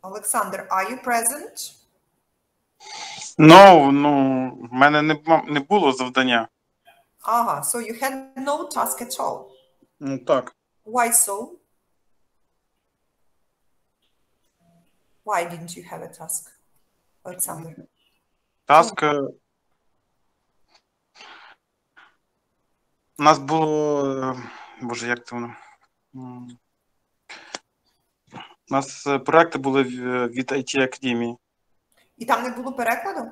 Alexander, are you present? No, в мене не було завдання. Ага, so you had no task at all. Ну так. Why so? Why didn't you have a task, Alexander? Таск. У нас було, боже, як це воно? У нас проекти були від IT Академії. І там не було перекладу?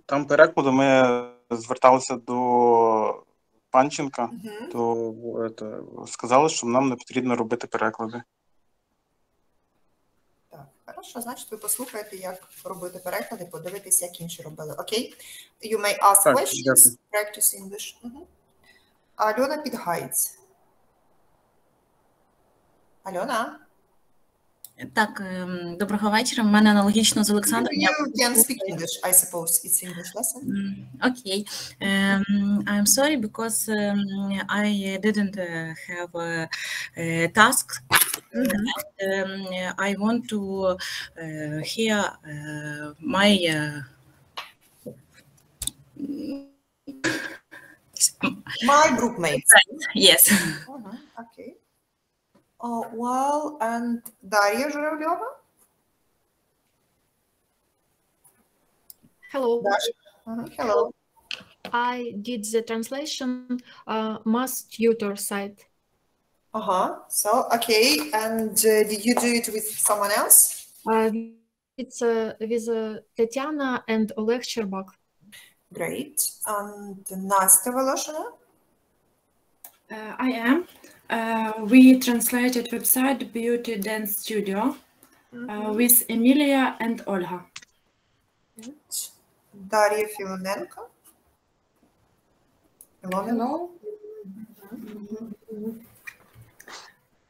Там перекладу ми зверталися до Панченка, то сказали, що нам не потрібно робити переклади. Так, хорошо, значить ви послухаєте, як робити переклади, подивитесь, як інші робили. Окей? You may ask questions, practice English. Альона Підгаєць. Альона? Так, доброго вечора. В мене аналогічно з Олександром. You can speak English, I suppose. It's English lesson. Okay. I'm sorry because I didn't have a task. I want to hear my group mates. Yes. Okay. Well, and Daria Журавлева? Hello. Hello. I did the translation mass tutor site. So, okay. And did you do it with someone else? It's with Tatiana and Oleg Sherbak. Great. And Nastya Volosina? I am. We translated website Beauty Dance Studio with Emilia and Olga. Daria Filonenko? Hello.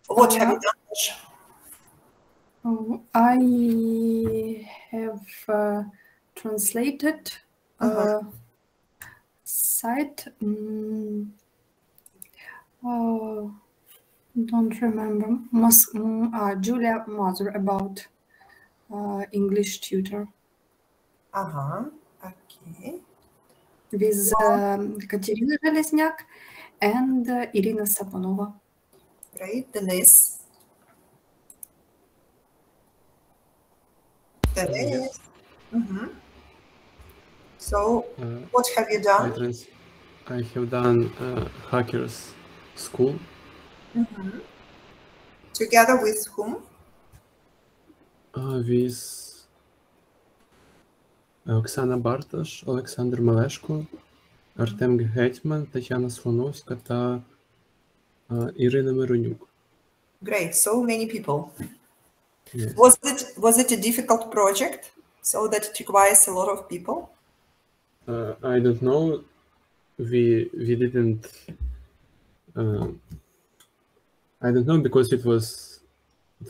What have you done? I have translated site. Don't remember. Julia Mother about English tutor. Okay. With Katerina Железняк and Irina Saponova. Great. Denise. Denise. So, what have you done? I have done Hackers School. Together with whom? With Оксана Барташ, Олександр Малешко, Артем Гетьман, Тетяна Слоновська та Ірина Миронюк. Great, so many people. Yes. Was it a difficult project, so that it requires a lot of people? I don't know. We didn't. I don't know because it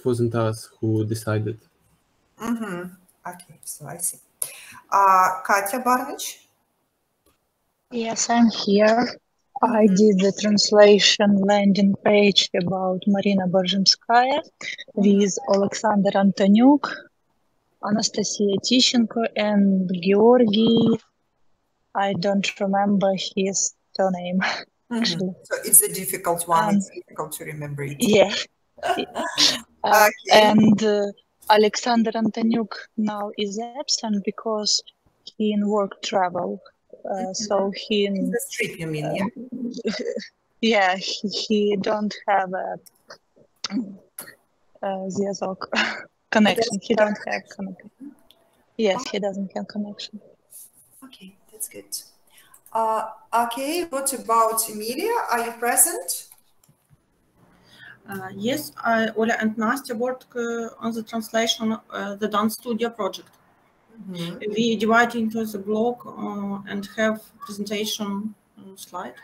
wasn't us who decided. Okay, so I see. Katya Barnich? Yes, I'm here. I did the translation landing page about Marina Borzhemskaya with Alexander Antonyuk, Anastasia Tищенко, and Georgy. I don't remember his surname. Actually. So it's a difficult one. It's difficult to remember it. Yeah. And Alexander Antonyuk now is absent because he in work travel. So he in the street, you mean? Yeah, he don't have a зв'язок connection. He don't have connection. Yes, he doesn't have connection. Okay, that's good. Okay, what about Emilia? Are you present? Yes, Ola and Nastya work on the translation the Dance Studio project. We divide into the blog and have presentation slide.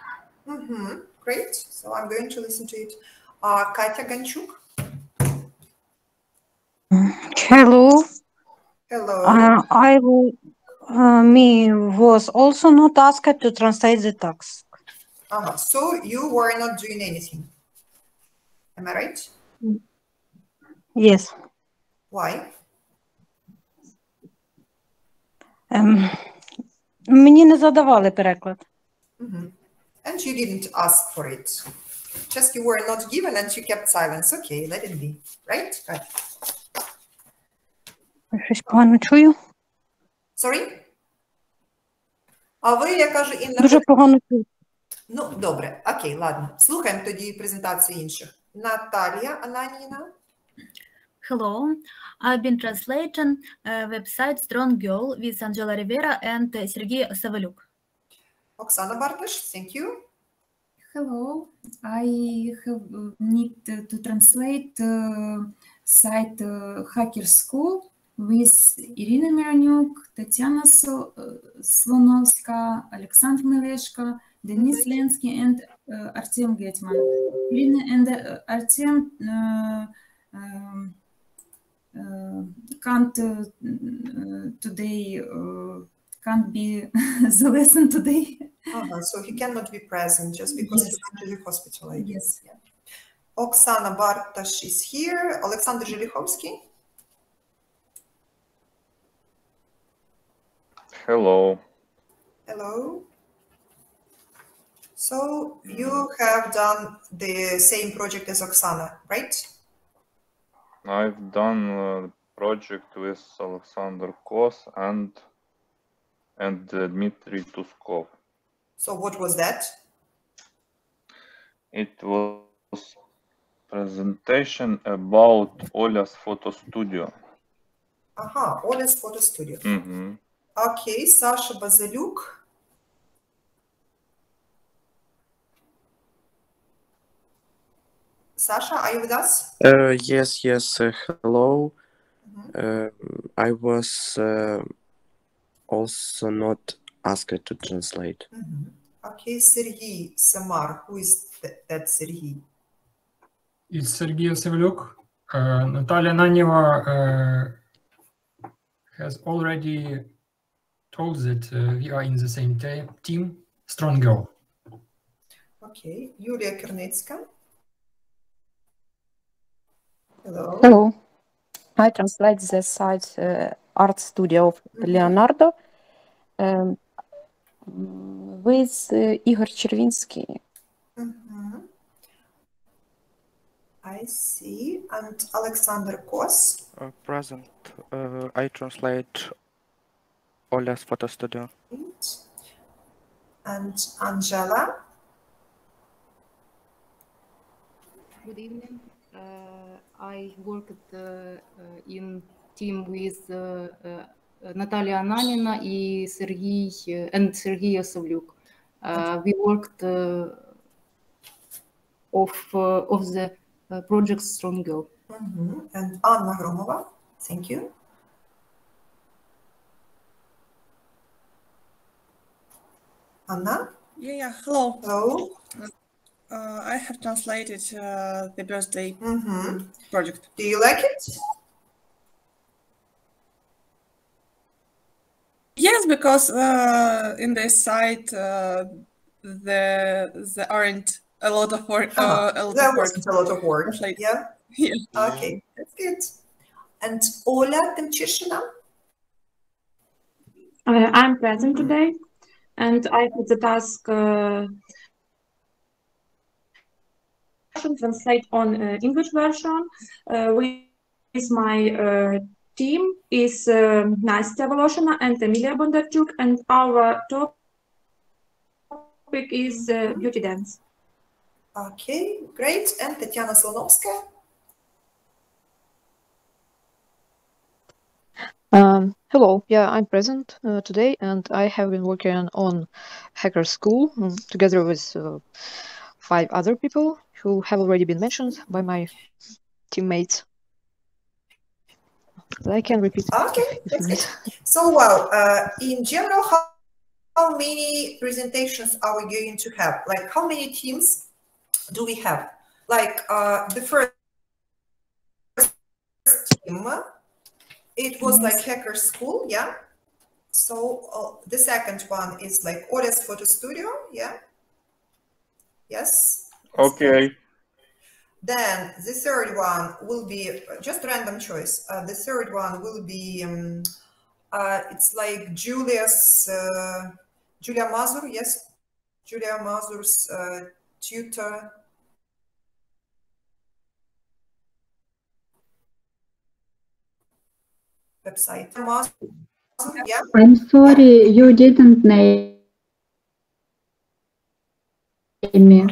Great. So I'm going to listen to it. Katya Ganchuk. Hello. Hello. Me was also not asked to translate the text. So you were not doing anything. Am I right? Yes. Why? Мені не задавали переклад. And you didn't ask for it. Just you were not given and you kept silence. Okay, let it be. Right? Good. Щось погано чую. Sorry? А ви, я кажу, Інна... Дуже погано чую. Ну, добре. Окей, ладно. Слухаємо тоді презентацію інших. Наталія Ананіна. Hello, I've been translating website Strong Girl with Angela Rivera and Sergey Savaluk. Оксана Барташ, thank you. Hello, I have need to translate site Hacker School with Irina Miranyuk, Tatiana Slonovska, Alexandr Meleshko, Denis Lensky, and Artem Getman. Irina and Artem can't today, can't be the lesson today. So he cannot be present just because he's actually hospitalized. Yes. Yeah. Oksana Bartash is here. Alexander Zhelichovsky. Hello. Hello. So you have done the same project as Oksana, right? I've done a project with Alexander Kos and Dmitry Tuskov. So what was that? It was presentation about Ola's photo studio. Aha, Ola's photo studio. Okay, Sasha Bazaluk. Sasha, are you with us? Yes. Hello. I was also not asked to translate. Okay, Sergey Samar. Who is that Sergey? It's Sergey Savaluk. Natalia Naneva has already told that we are in the same team, Strong Girl. Okay, Yulia Kernetska. Hello. I translate the site Art Studio of Leonardo with Igor Chervinsky. I see. And Alexander Kos. Present. I translate Ola's photo studio. And Angela. Good evening. I worked in team with Natalia Ananina and Sergey Savlyuk. We worked of the project Strong Girl. And Anna Gromova, thank you. Anna? Yeah. Hello. Hello. I have translated the birthday project. Do you like it? Yes, because in this site there aren't a lot of work. There wasn't a lot of work. Yeah. Okay, that's good. And Ola Temchishina? I'm present today, and I had the task translate on English version with my team is Nastya Voloshina and Emilia Bondarchuk, and our topic is beauty dance. Okay, great. And Tatiana Slonovska? Hello, yeah, I'm present today, and I have been working on Hacker School together with 5 other people who have already been mentioned by my teammates. I can repeat. Okay, that's good. So, well, in general, how many presentations are we going to have? Like, how many teams do we have? Like, the first team, it was like Hacker School, yeah? So, the second one is like Ola's Photo Studio, yeah? Yes? Okay. Then the third one will be just random choice. The third one will be It's like Julia Mazur, yes, Julia Mazur's tutor. Website. Mazur, yeah. I'm sorry, you didn't name me.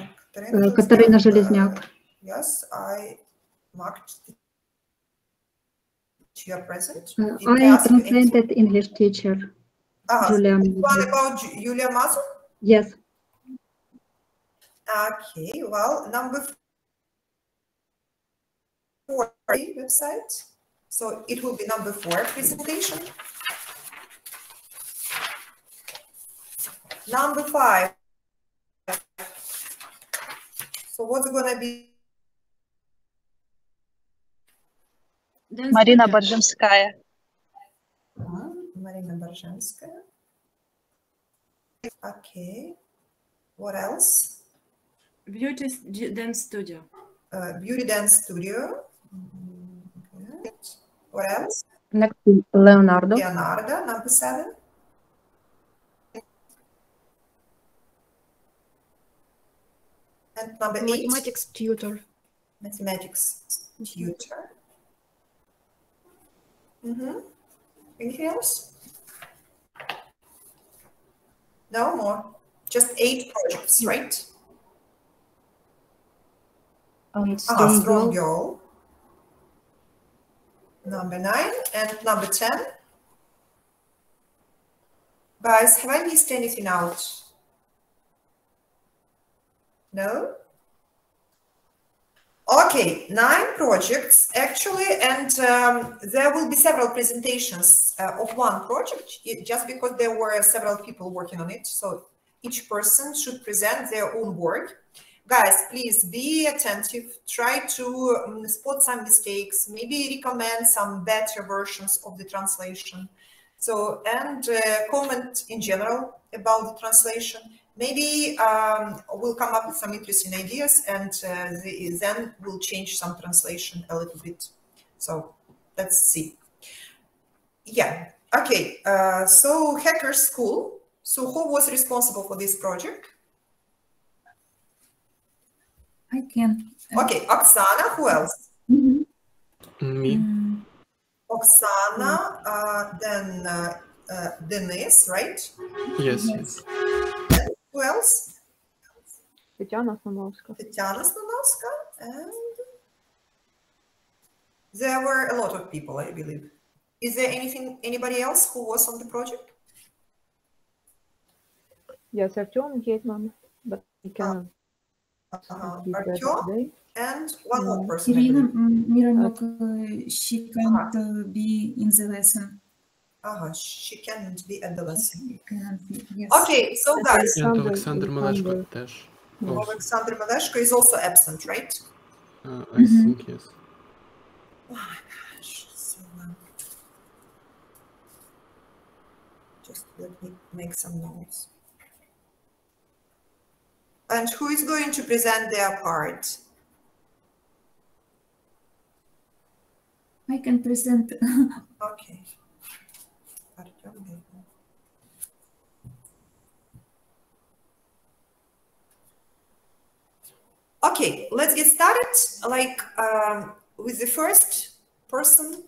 Katarina Железняк. Yes, I marked your present. I translated English teacher. Julia One about Julia Mazur? Yes. Okay, well, number 4 website. So it will be number 4 presentation. Number 5. So what's going to be? Marina Barzhemskaya. Marina Barzhemskaya. Okay. What else? Beauty Dance Studio. Beauty Dance Studio. Good. What else? Next, Leonardo. Leonardo, number 7. And number 8. Mathematics tutor. Mathematics tutor. Anything else? No more. Just 8 projects, right? Strong Girl. Number 9 and number 10. Guys, have I missed anything out? No? Okay, 9 projects actually, and there will be several presentations of one project, just because there were several people working on it. So each person should present their own work. Guys, please be attentive, try to spot some mistakes, maybe recommend some better versions of the translation. So, and comment in general about the translation. Maybe we'll come up with some interesting ideas, and then we'll change some translation a little bit. So let's see. Yeah, okay. So Hacker School. So who was responsible for this project? I can. Okay, Oksana, who else? Me. Oksana, then Denise, right? Yes, yes. Who else? Tatiana Snonovska. Tatiana Snonovska, and there were a lot of people, I believe. Is there anybody else who was on the project? Yes, Artyom Gateman, but he cannot. Artyom and one more person. Irina Mironok, she can't be in the lesson. She can't be at the lesson. Yes. Okay, so guys. And Alexander Maleshko też. Alexander Maleshko is also absent, right? I think yes. Oh my gosh, so just let me make some notes. And who is going to present their part? I can present. Okay. Okay, let's get started. Like with the first person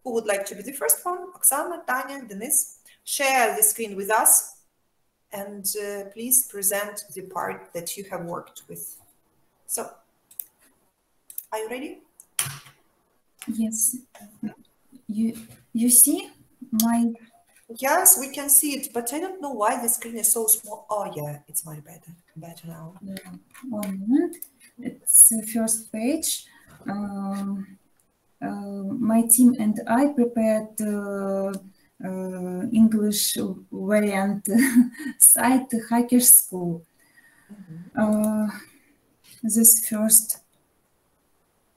who would like to be the first one, Oksana, Tanya, Denise, share the screen with us. And please present the part that you have worked with. So, are you ready? Yes. You see my... Yes, we can see it, but I don't know why the screen is so small. Oh yeah, it's much better now. Yeah. 1 minute. It's the first page. My team and I prepared English variant site Hacker School. This first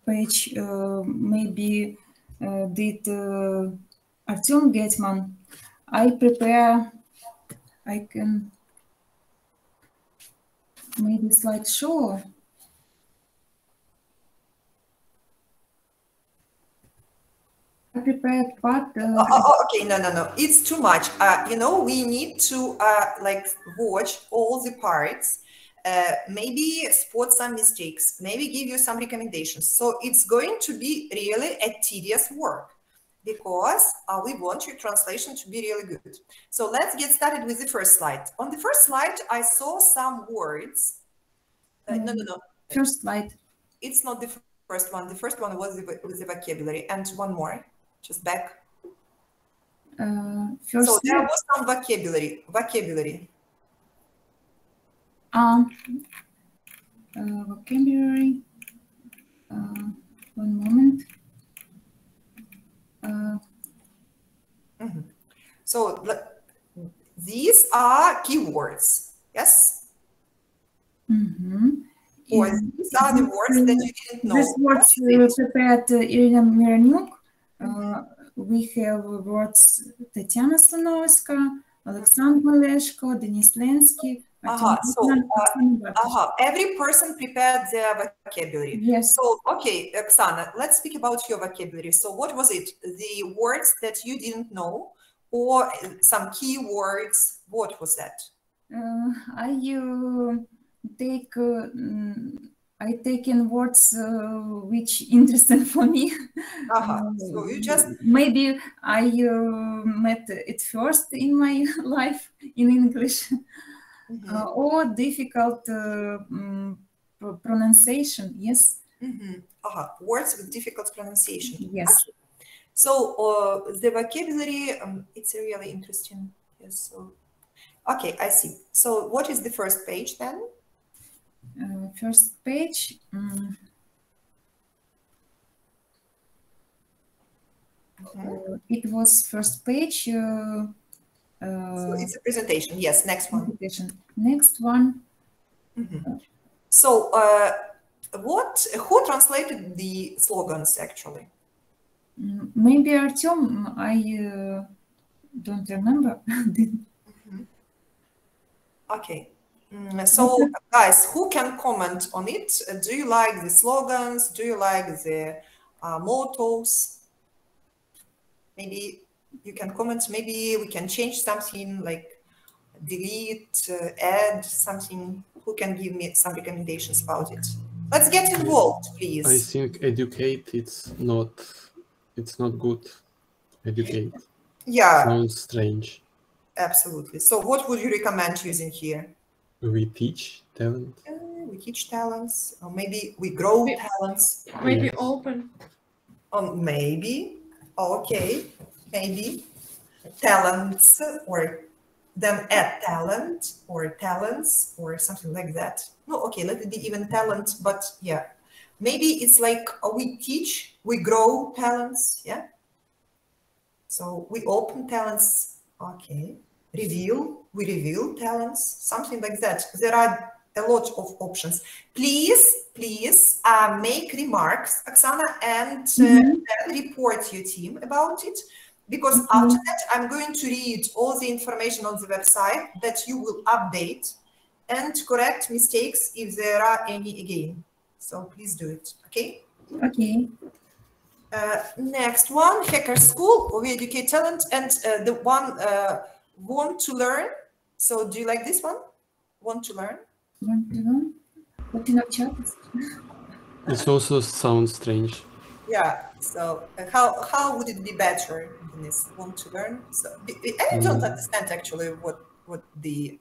page maybe did Artyom Gateman. I can maybe slideshow. prepared, but okay, no, it's too much. You know, we need to like watch all the parts, maybe spot some mistakes, maybe give you some recommendations. So it's going to be really a tedious work because we want your translation to be really good. So let's get started with the first slide. On the first slide, I saw some words. No. First slide. It's not the first one. The first one was the vocabulary, and one more, just back. First so there was some vocabulary. Vocabulary. Vocabulary. One moment. So these are keywords. Yes. Or these are the words that you didn't know. These words prepared Irina Miranuk. We have words Tatiana Slanovska, Alexandr Maleshko, Denis Lensky. Every person prepared their vocabulary. Yes. So, okay, Oksana, let's speak about your vocabulary. So what was it? The words that you didn't know or some key words? What was that? I take in words which interesting for me. So you just maybe I met it first in my life in English, or difficult pronunciation. Yes. Words with difficult pronunciation. Yes. Okay. So the vocabulary, it's really interesting. Yes. So okay, I see. So what is the first page then? First page. It was first page. So it's a presentation. Yes, next one. Next one. So who translated the slogans actually? Maybe Artyom. I don't remember. Okay. So guys, who can comment on it? Do you like the slogans? Do you like the mottos? Maybe you can comment. Maybe we can change something like delete, add something. Who can give me some recommendations about it? Let's get involved, please. I think educate, it's not good. Educate. Yeah. Sounds strange. Absolutely. So what would you recommend using here? We teach talent. We teach talents, or maybe we grow talents. Maybe yes. Open. Maybe. Okay. Maybe talents, or then add talent or talents or something like that. No, okay, let it be even talent, but yeah. Maybe it's like we teach, we grow talents, yeah? So we open talents, okay. Reveal, we reveal talents, something like that. There are a lot of options. Please make remarks, Oksana, and then report your team about it, because after that I'm going to read all the information on the website that you will update and correct mistakes if there are any again. So please do it, okay? Okay. Next one, Hacker School, we educate talent, and the one want to learn. So do you like this one? Want to learn? Want to learn? What in our chat? It also sounds strange. Yeah. So how would it be better in this? Want to learn? So I don't understand actually what the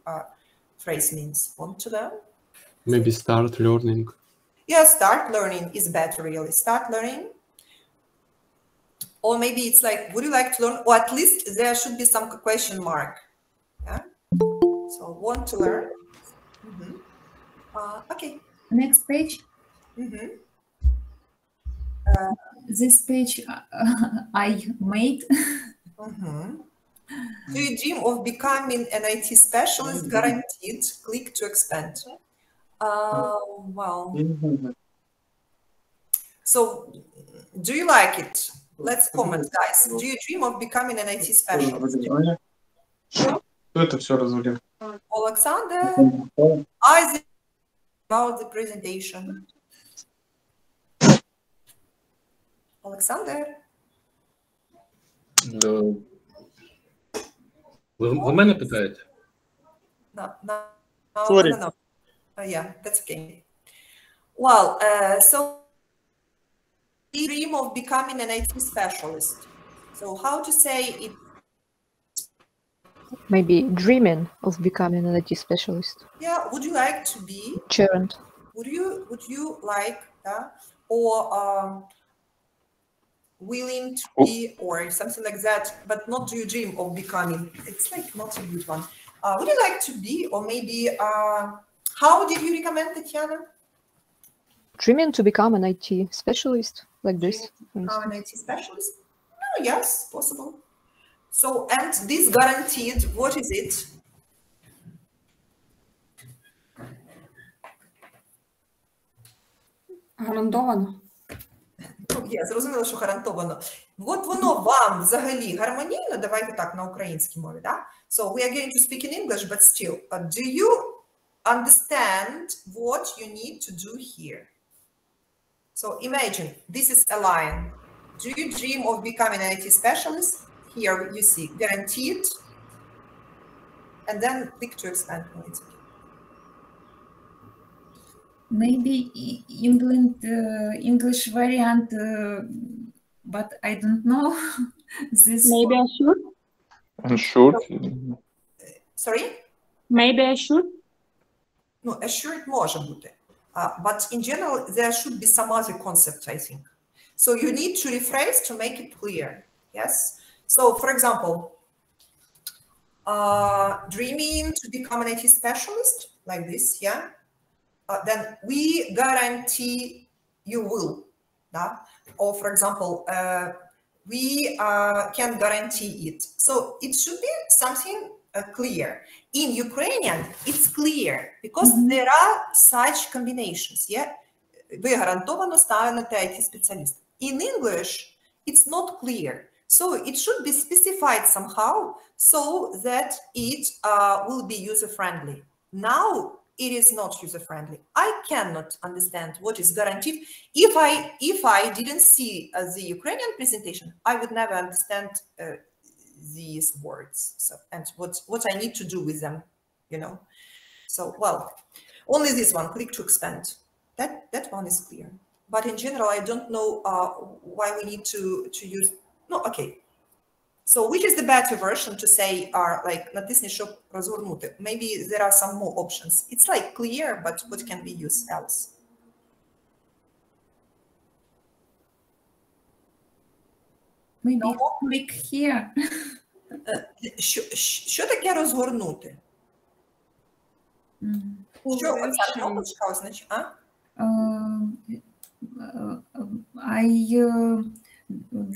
phrase means. Want to learn? Maybe start learning. Yeah, start learning is better, really. Start learning. Or maybe it's like, would you like to learn? Or at least there should be some question mark. Yeah. So want to learn. Okay. Next page. This page I made. Do you dream of becoming an IT specialist? Guaranteed. Click to expand. Well. So, do you like it? Let's comment, guys. Do you dream of becoming an IT specialist? Это все развалил. Alexander, Isaac, about the presentation. Alexander. Ви мене питаєте? No. Sorry. No. Yeah, that's okay. Well, so we dream of becoming an IT specialist. So how to say it? Maybe dreaming of becoming an IT specialist. Yeah, would you like to be? Gerund. Would you like or willing to be or something like that, but not do you dream of becoming? It's like not a good one. Would you like to be, or maybe how did you recommend, Tatiana? Dreaming to become an IT specialist, like this. An IT specialist? Oh, yes, possible. So, and this guaranteed, what is it? Гарантовано. Я зрозуміла, що гарантовано. От воно вам взагалі гармонійно, давайте так, на українській мові, да? So, we are going to speak in English, but still, do you understand what you need to do here? So, imagine, this is a line. Do you dream of becoming an IT specialist? Here you see guaranteed, and then click to expand. No, it's okay. Maybe England English variant, but I don't know this. Maybe I should. Should. Sorry? Maybe I should. No, assured може бути. But in general, there should be some other concept, I think. So you need to rephrase to make it clear. Yes. So, for example, dreaming to become an IT specialist, like this, yeah. Then we guarantee you will. Or, for example, we can guarantee it. So it should be something clear. In Ukrainian, it's clear because there are such combinations. Yeah, ви гарантовано станете IT-спеціаліст. In English, it's not clear. So it should be specified somehow so that it will be user-friendly. Now, it is not user-friendly. I cannot understand what is guaranteed. If I didn't see the Ukrainian presentation, I would never understand these words. So, and what I need to do with them, you know. So, well, only this one, click to expand. That one is clear. But in general, I don't know why we need to use. No, okay. So which is the better version to say like натисни, щоб розгорнути? Maybe there are some more options. It's like clear, but what can we use else? Maybe click here. Що таке розгорнути? Що оця кнопочка означає? I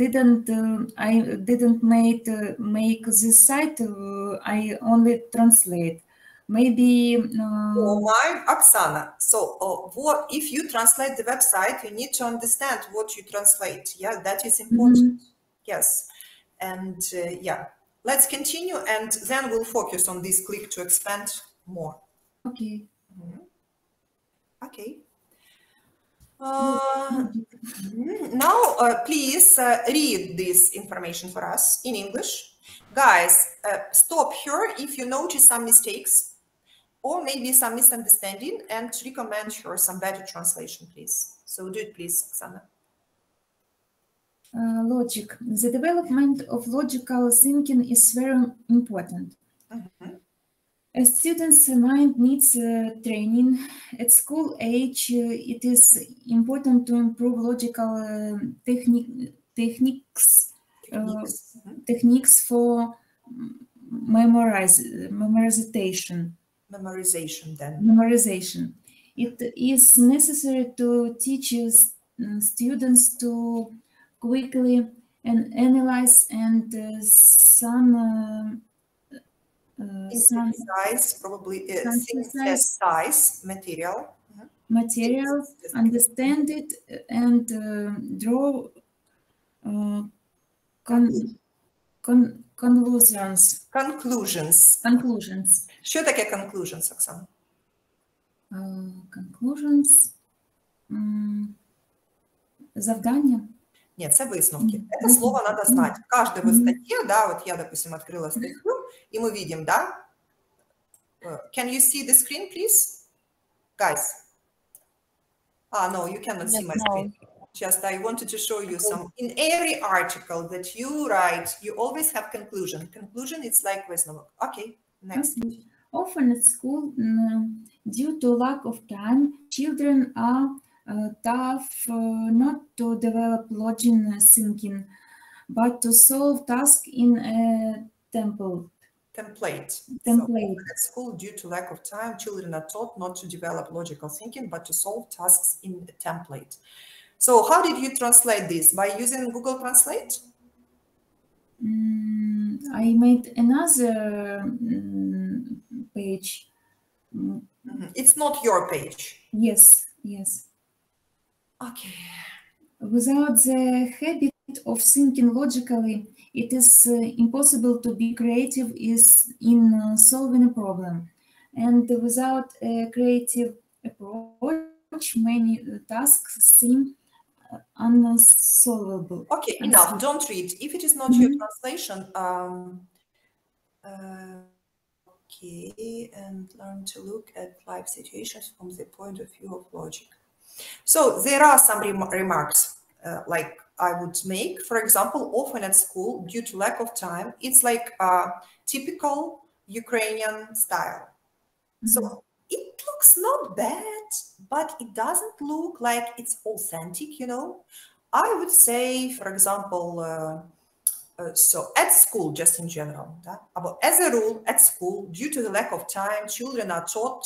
didn't make this site. I only translate. Maybe. Oksana. So, if you translate the website, you need to understand what you translate. Yeah, that is important. Yes, and yeah, let's continue, and then we'll focus on this click to expand more. Okay. Okay. Now, please read this information for us in English. Guys, stop here if you notice some mistakes or maybe some misunderstanding and recommend here some better translation, please. So do it, please, Oksana. Logic. The development of logical thinking is very important. A student's mind needs training. At school age, it is important to improve logical techniques for memorization. It is necessary to teach students to quickly analyze and synthesize materials, understand it, and draw conclusions. Що таке conclusions, Оксана? Conclusions. Завдання. Нет, це высновки. Это слово надо знать. В каждой вот статье, да, вот я, допустим, открыла статью, и мы видим, да. Can you see the screen, please? Guys? No, you cannot see my screen. Just I wanted to show you some. In every article that you write, you always have conclusion. Conclusion, it's like висновок. Okay, next. Often at school, due to lack of time, children are tough not to develop logical thinking, but to solve tasks in a template. So at school, due to lack of time, children are taught not to develop logical thinking, but to solve tasks in a template. So how did you translate this? By using Google Translate? I made another page. It's not your page. Yes, yes. Okay. Without the habit of thinking logically, it is impossible to be creative in solving a problem. And without a creative approach, many tasks seem unsolvable. Okay, enough. Don't read. If it is not your translation, okay, and learn to look at life situations from the point of view of logic. So there are some remarks like I would make. For example, often at school, due to lack of time, it's like a typical Ukrainian style. So it looks not bad, but it doesn't look like it's authentic, you know. I would say, for example, so at school, just in general, as a rule, at school, due to the lack of time, children are taught,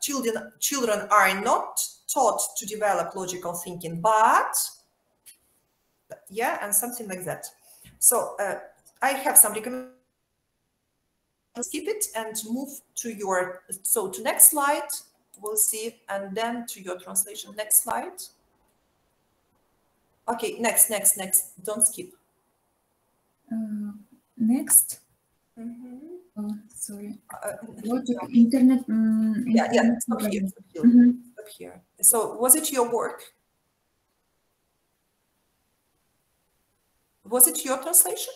children are not taught to develop logical thinking, but yeah, and something like that. So I have some recommendations. Skip it and move to your, so to next slide, we'll see, and then to your translation. Next slide. Okay, next, don't skip. Next. Oh, sorry. Logic, internet. Yeah, stop here. Stop here. So was it your work? Was it your translation?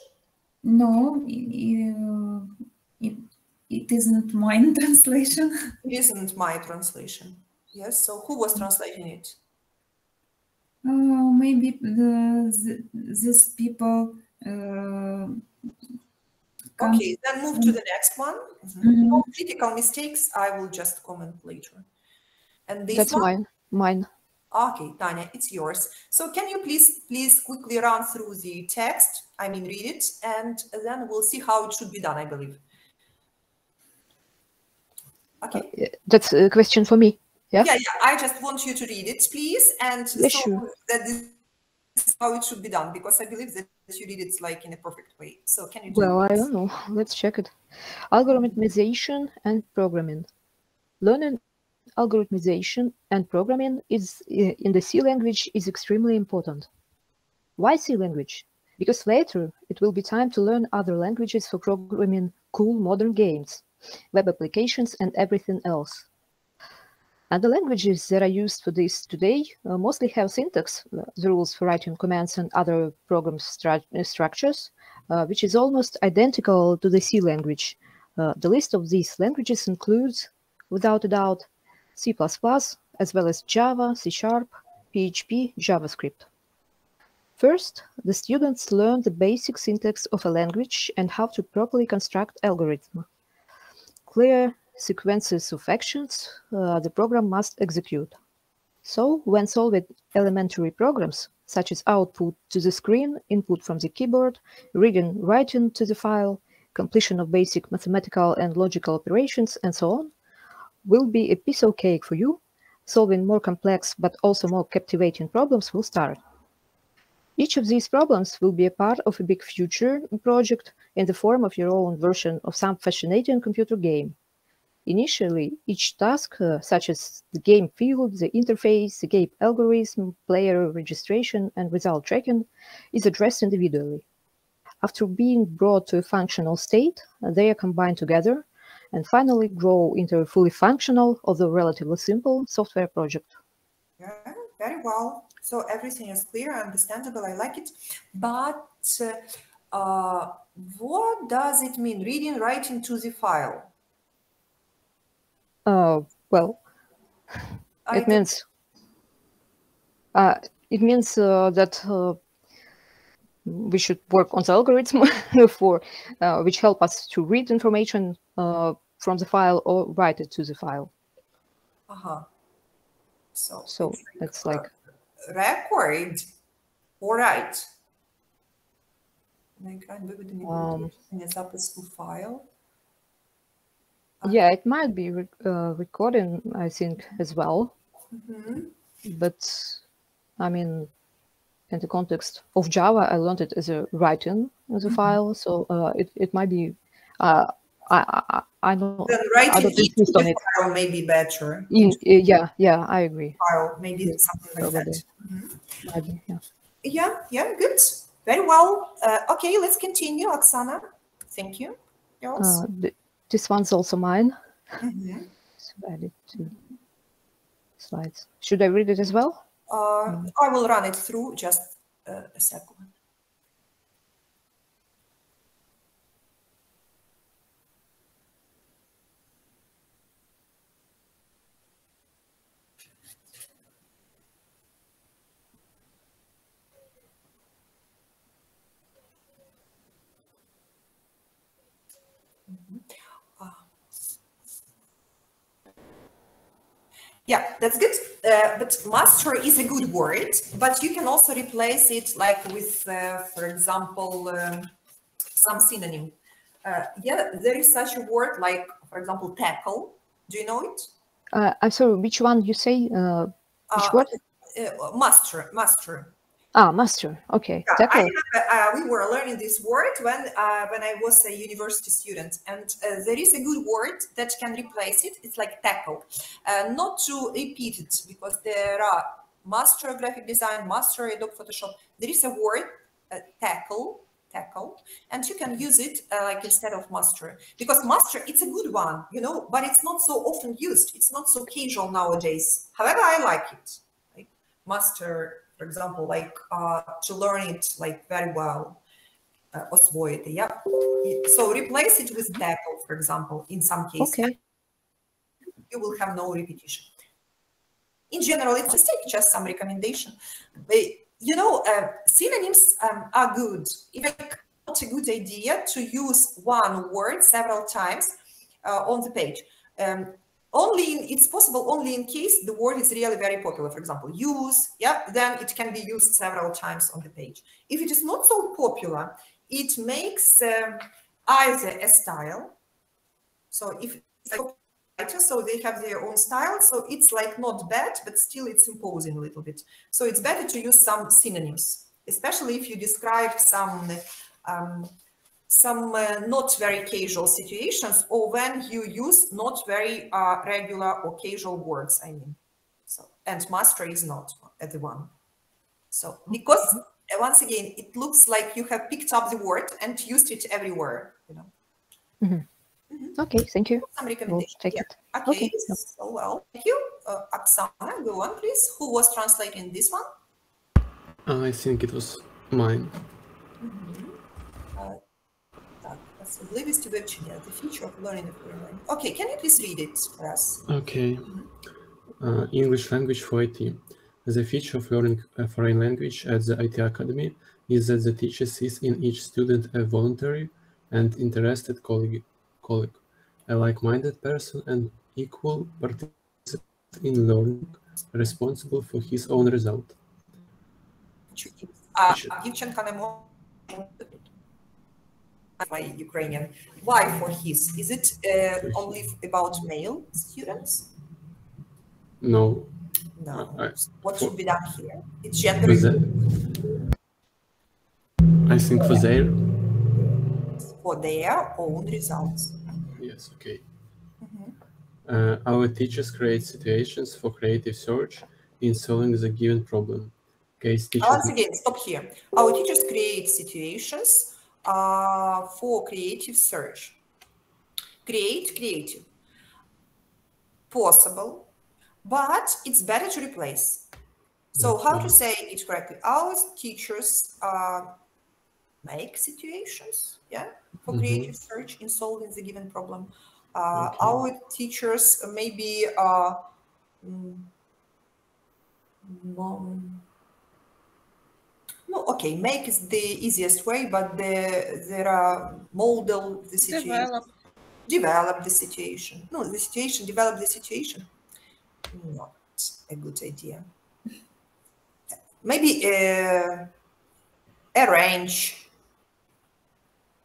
No, it isn't mine translation. It isn't my translation. Yes, so who was translating it? Maybe these people. Okay, then move to the next one. No critical mistakes, I will just comment later. And this That's one? mine. Okay, Tanya, it's yours. So can you please quickly run through the text, I mean read it, and then we'll see how it should be done, I believe. Okay. That's a question for me, yeah? Yeah, I just want you to read it, please, and Yeah, so sure. that this is how it should be done, because I believe that you read it like in a perfect way. So can you do Well, I it? don't know. Let's check it. Algorithmization and programming. Learning algorithmization and programming is in the C language is extremely important. Why C language? Because later it will be time to learn other languages for programming cool modern games, web applications, and everything else. And the languages that are used for this today mostly have syntax, the rules for writing commands and other program structures, which is almost identical to the C language. The list of these languages includes, without a doubt, C++, as well as Java, C#, PHP, JavaScript. First, the students learn the basic syntax of a language and how to properly construct algorithm. Clear sequences of actions the program must execute. So, when solving elementary programs, such as output to the screen, input from the keyboard, reading, writing to the file, completion of basic mathematical and logical operations, and so on, will be a piece of cake for you. Solving more complex but also more captivating problems will start. Each of these problems will be a part of a big future project in the form of your own version of some fascinating computer game. Initially, each task, such as the game field, the interface, the game algorithm, player registration, and result tracking, is addressed individually. After being brought to a functional state, they are combined together and finally grow into a fully functional, although relatively simple, software project. Yeah, very well. So everything is clear, understandable, I like it. But what does it mean, reading, writing to the file? Well, it means that we should work on the algorithm for which help us to read information from the file or write it to the file. So it's like record or write. File. Yeah, it might be recording, I think, as well. But I mean, in the context of Java, I learned it as a writing as a file, so it might be. I don't. Then writing I don't into insist on the it. file may be better. Yeah, I agree. File, maybe something like that. Maybe, Yeah, good. Very well. Okay, let's continue, Oksana. Thank you. Yours? This one's also mine. So add it to slides. Should I read it as well? I will run it through just a second. Yeah, that's good. But master is a good word, but you can also replace it like with, for example, some synonym. Yeah, there is such a word like, for example, tackle. Do you know it? I'm sorry, which one you say? Which word? Master. Master. Okay. Yeah, Tackle. I remember we were learning this word when I was a university student, and there is a good word that can replace it. It's like tackle. Not to repeat it, because there are master graphic design, master Adobe Photoshop. There is a word, tackle, and you can use it like instead of master, because master, it's a good one, you know, but it's not so often used. It's not so casual nowadays. However, I like it. Like master, for example, like to learn it like very well, освоить, yeah. So replace it with tackle, for example, in some cases. Okay. You will have no repetition. In general, it's just some recommendation. You know, synonyms are good. It's not a good idea to use one word several times on the page. It's possible only in case the word is really very popular. For example, use, yeah, then it can be used several times on the page. If it is not so popular, it makes either a style. So if it's like, so they have their own style, so it's like not bad, but still it's imposing a little bit. So it's better to use some synonyms, especially if you describe some not very casual situations, or when you use not very regular or casual words, I mean. So, and master is not the one. So, because once again, it looks like you have picked up the word and used it everywhere, you know. Okay, thank you. Some We'll recommendation. take Yeah. it. Okay, so well, thank you. Oksana, go on, please. Who was translating this one? I think it was mine. Особливості вивчення, the future of learning a foreign language. Okay, can you please read it for us? Okay. English language for IT. The feature of learning a foreign language at the IT Academy is that the teacher sees in each student a voluntary and interested colleague, a like-minded person and equal participant in learning, responsible for his own result. Дівчинка не може Ukrainian. Why for his? Is it only about male students? No. No. What should be done here? It's gender. I think for their. For their own results. Yes, okay. Our teachers create situations for creative search in solving the given problem. Case teachers. Once again, stop here. Our teachers create situations for creative search. Creative. Possible, but it's better to replace. So how to say it correctly? Our teachers make situations, yeah, for creative search in solving the given problem. Our teachers maybe no, okay, make is the easiest way, but there are model the situation. Develop the situation. No, the situation, develop the situation. Not a good idea. Maybe arrange,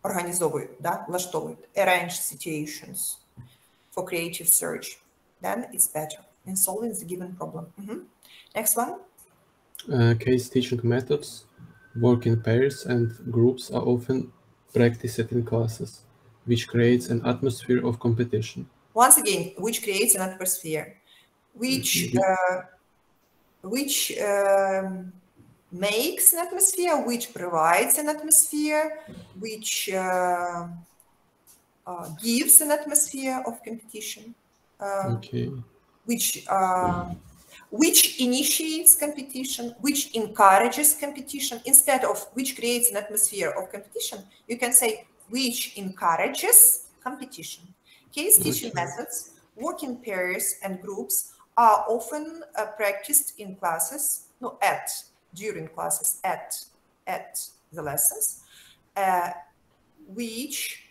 організовують, да? Влаштовують, arrange situations for creative search. Then it's better in solving the given problem. Next one. Case teaching methods work in pairs and groups are often practiced in classes, which creates an atmosphere of competition. Once again, which creates an atmosphere, which makes an atmosphere, which provides an atmosphere, which gives an atmosphere of competition, which initiates competition, which encourages competition. Instead of which creates an atmosphere of competition, you can say which encourages competition. Case teaching methods work in pairs and groups are often practiced in classes, during classes at the lessons, which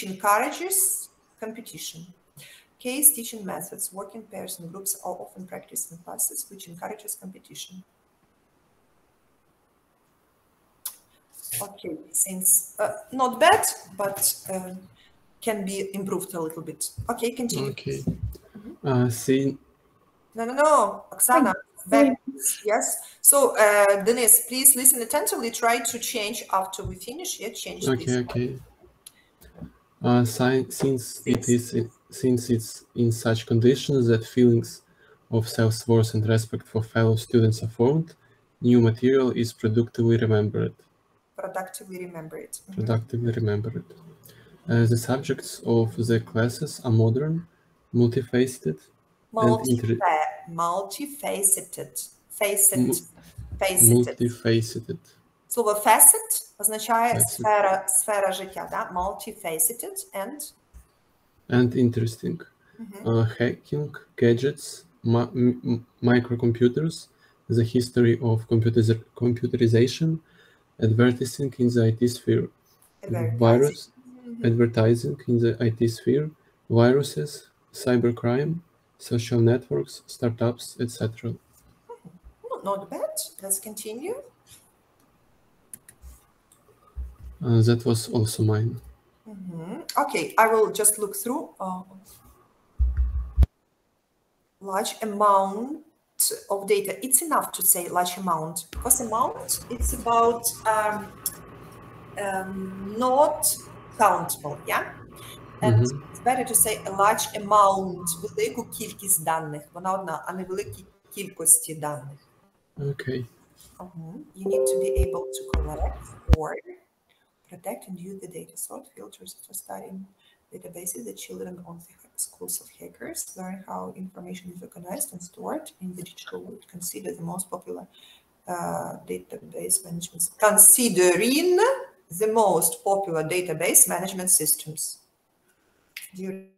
encourages competition. Case teaching methods work in pairs and groups are often practiced in classes, which encourages competition. Okay, since not bad, but can be improved a little bit. Okay, continue. Okay. No, Oksana, back. Yes. So, Denis, please listen attentively. Try to change after we finish. Yeah, change. Okay. Since it's in such conditions that feelings of self-worth and respect for fellow students are formed, new material is productively remembered. The subjects of the classes are modern, multifaceted, multifaceted. Слово facet означає сфера життя, да? Multifaceted and interesting. Hacking, gadgets, microcomputers, the history of computerization, advertising in the IT sphere, advertising in the IT sphere, viruses, cybercrime, social networks, startups, etc. Not bad. Let's continue. That was also mine. Okay, I will just look through. Large amount of data. It's enough to say large amount, because amount, it's about not countable, yeah? And it's better to say a large amount, велику кількість даних. Вона одна, а не великі кількості даних. Okay. You need to be able to collect or protect and use the data, sort filters for studying databases. The children of the schools of hackers learn how information is organized and stored in the digital world. Consider the most popular database management. Considering the most popular database management systems. During